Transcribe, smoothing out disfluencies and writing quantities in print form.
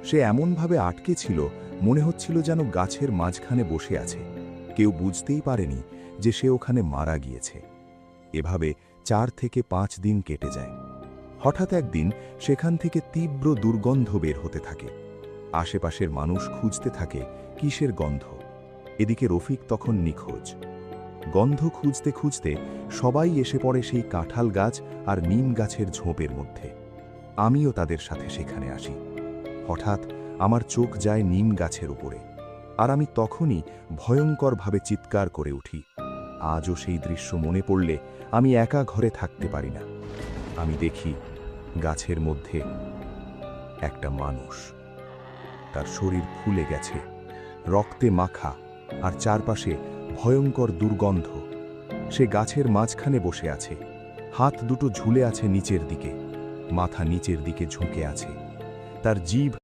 সে এমনভাবে আটকে ছিল, মনে হচ্ছিল যেন গাছের মাঝখানে বসে আছে। কেউ বুঝতেই পারেনি যে সে ওখানে মারা গিয়েছে। এভাবে 4 থেকে 5 দিন কেটে যায়। হঠাৎ একদিন সেখান থেকে তীব্র দুর্গন্ধ বের হতে থাকে। আশেপাশের মানুষ খুঁজতে থাকে কিসের গন্ধ। এদিকে রফিক তখন নিখোঁজ। গন্ধ খুঁজতে খুঁজতে সবাই এসে পড়ে সেই কাঁঠাল গাছ আর নিম গাছের ঝোপের মধ্যে। আমিও তাদের সাথে সেখানে আসি। হঠাৎ আমার চোখ যায় নিম গাছের উপরে, আর আমি তখনই ভয়ঙ্করভাবে চিৎকার করে উঠি। আজও সেই দৃশ্য মনে পড়লে আমি একা ঘরে থাকতে পারি না। আমি দেখি গাছের মধ্যে একটা মানুষ। তার শরীর ফুলে গেছে, রক্তে মাখা, আর চারপাশে ভয়ঙ্কর দুর্গন্ধ। সে গাছের মাঝখানে বসে আছে, হাত দুটো ঝুলে আছে নিচের দিকে, মাথা নিচের দিকে ঝুঁকে আছে। তার জিভ